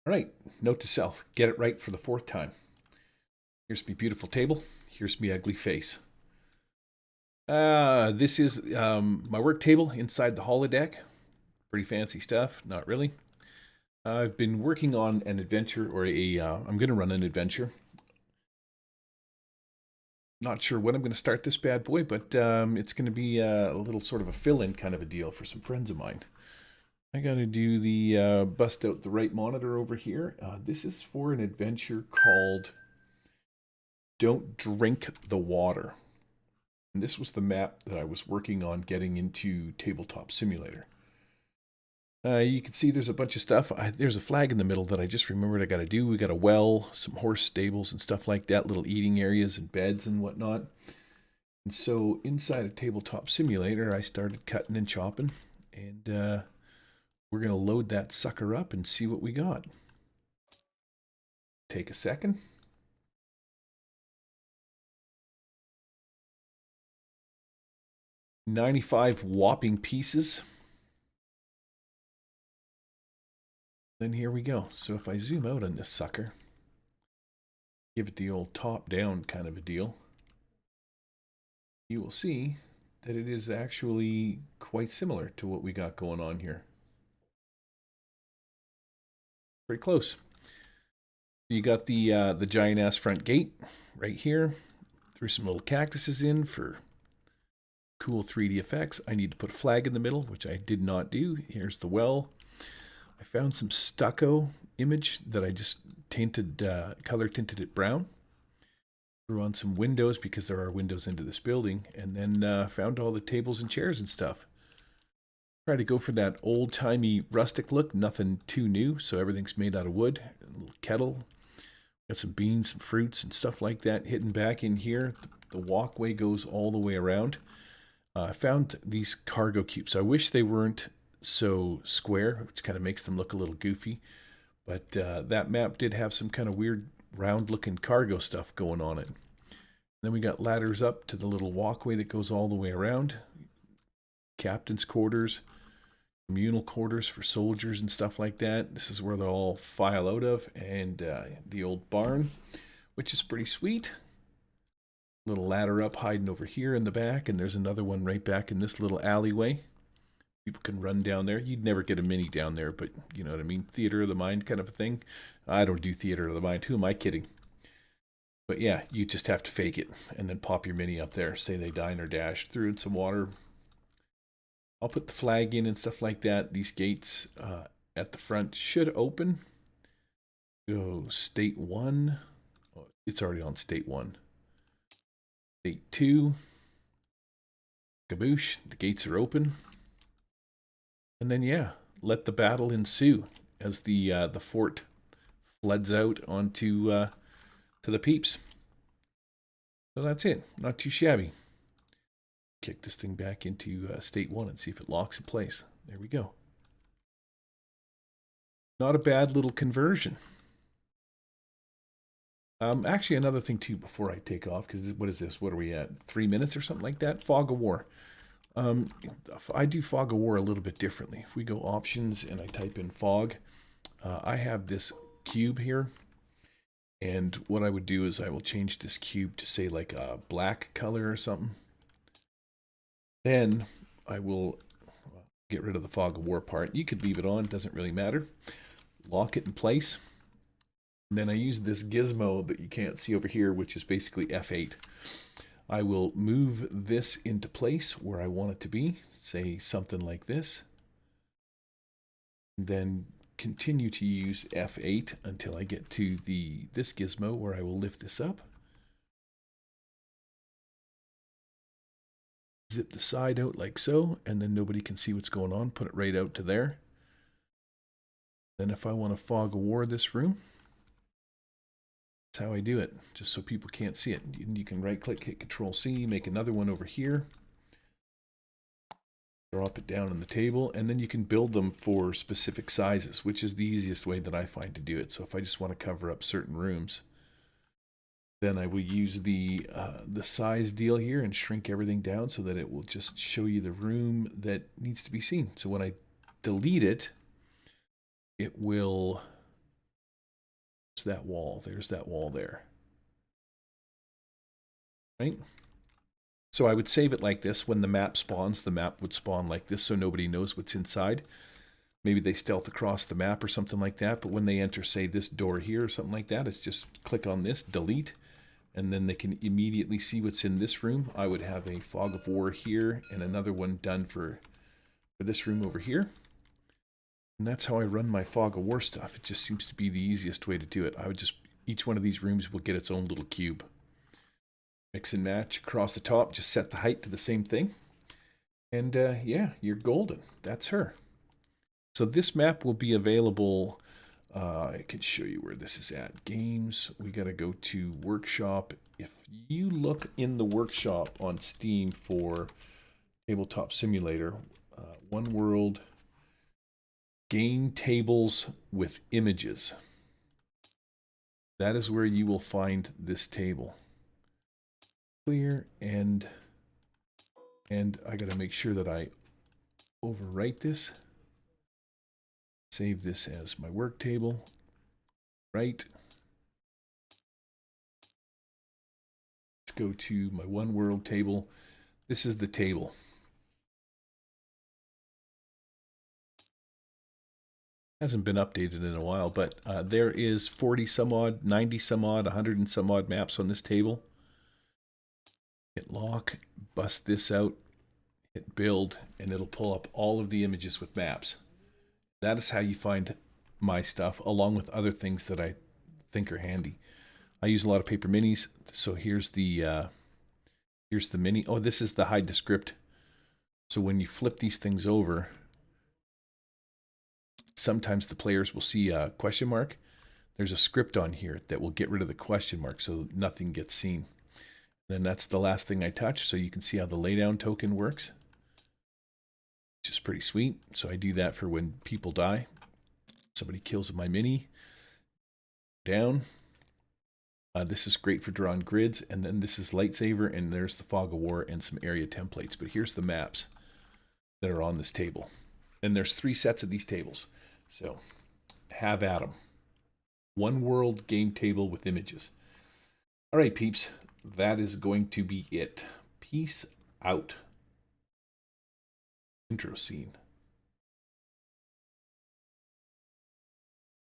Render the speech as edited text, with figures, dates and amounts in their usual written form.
All right, note to self, get it right for the fourth time. Here's me beautiful table. Here's me ugly face. This is my work table inside the holodeck. Pretty fancy stuff, not really. I've been working on an adventure, or I'm going to run an adventure. Not sure when I'm going to start this bad boy, but it's going to be a little sort of a fill-in kind of a deal for some friends of mine. I got to do the bust out the right monitor over here. This is for an adventure called Don't Drink the Water. And this was the map that I was working on getting into Tabletop Simulator. You can see there's a bunch of stuff. There's a flag in the middle that I just remembered I got to do. We got a well, some horse stables and stuff like that, little eating areas and beds and whatnot. And so inside a Tabletop Simulator, I started cutting and chopping. And we're going to load that sucker up and see what we got. Take a second. $95 whopping pieces. Then here we go. So if I zoom out on this sucker, give it the old top-down kind of a deal, you will see that it is actually quite similar to what we got going on here. Pretty close. You got the giant-ass front gate right here. Threw some little cactuses in for cool 3D effects. I need to put a flag in the middle, which I did not do. Here's the well. I found some stucco image that I just tinted, color tinted it brown. Threw on some windows because there are windows into this building, and then found all the tables and chairs and stuff. Tried to go for that old-timey rustic look, nothing too new, so everything's made out of wood. A little kettle, got some beans, some fruits and stuff like that hidden back in here. The walkway goes all the way around. I found these cargo cubes. I wish they weren't so square, which kind of makes them look a little goofy. But that map did have some kind of weird round-looking cargo stuff going on it. Then we got ladders up to the little walkway that goes all the way around. Captain's quarters, communal quarters for soldiers and stuff like that. This is where they'll all file out of. And the old barn, which is pretty sweet. Little ladder up hiding over here in the back, and there's another one right back in this little alleyway. People can run down there. You'd never get a mini down there, but you know what I mean? Theater of the mind kind of a thing. I don't do theater of the mind. Who am I kidding? But yeah, you just have to fake it and then pop your mini up there. Say they dine or dash. Threw in some water. I'll put the flag in and stuff like that. These gates at the front should open. Go state 1. Oh, it's already on state 1. State 2. Kaboosh. The gates are open. And then, yeah, let the battle ensue as the fort floods out onto to the peeps. So that's it. Not too shabby. Kick this thing back into state 1 and see if it locks in place. There we go. Not a bad little conversion. Actually, another thing too before I take off, because what is this? What are we at? 3 minutes or something like that? Fog of War. I do Fog of War a little bit differently. If we go options and I type in fog, I have this cube here. And what I would do is I will change this cube to say like a black color or something. Then I will get rid of the Fog of War part. You could leave it on, doesn't really matter. Lock it in place. And then I use this gizmo that you can't see over here, which is basically F8. I will move this into place where I want it to be, say something like this. And then continue to use F8 until I get to this gizmo where I will lift this up. Zip the side out like so, and then nobody can see what's going on. Put it right out to there. Then if I want to Fog of War this room, that's how I do it, just so people can't see it. You can right click, hit Control C, make another one over here. Drop it down on the table, and then you can build them for specific sizes, which is the easiest way that I find to do it. So if I just want to cover up certain rooms, then I will use the size deal here and shrink everything down so that it will just show you the room that needs to be seen. So when I delete it, it will that wall. There's that wall there. Right? So I would save it like this. When the map spawns, the map would spawn like this so nobody knows what's inside. Maybe they stealth across the map or something like that. But when they enter, say, this door here or something like that, it's just click on this, delete, and then they can immediately see what's in this room. I would have a Fog of War here and another one done for this room over here. And that's how I run my Fog of War stuff. It just seems to be the easiest way to do it. I would just, each one of these rooms will get its own little cube. Mix and match across the top, just set the height to the same thing. And yeah, you're golden. That's her. So this map will be available. I can show you where this is at. Games, we got to go to Workshop. If you look in the Workshop on Steam for Tabletop Simulator, One World Game Tables with Images. That is where you will find this table. Clear, and I got to make sure that I overwrite this. Save this as my work table. Right. Let's go to my One World table. This is the table. Hasn't been updated in a while, but there is 40 some odd, 90 some odd, 100 and some odd maps on this table. Hit lock, bust this out, hit build, and it'll pull up all of the images with maps. That is how you find my stuff, along with other things that I think are handy. I use a lot of paper minis, so here's the mini. Oh, this is the hide the script. So when you flip these things over, sometimes the players will see a question mark. There's a script on here that will get rid of the question mark so nothing gets seen. Then that's the last thing I touch, so you can see how the laydown token works. Which is pretty sweet. So I do that for when people die. Somebody kills my mini. Down. This is great for drawing grids. And then this is Lightsaber, and there's the Fog of War and some area templates. But here's the maps that are on this table. And there's 3 sets of these tables. So have at 'em. One World game table with images. All right, peeps. That is going to be it. Peace out. Intro scene.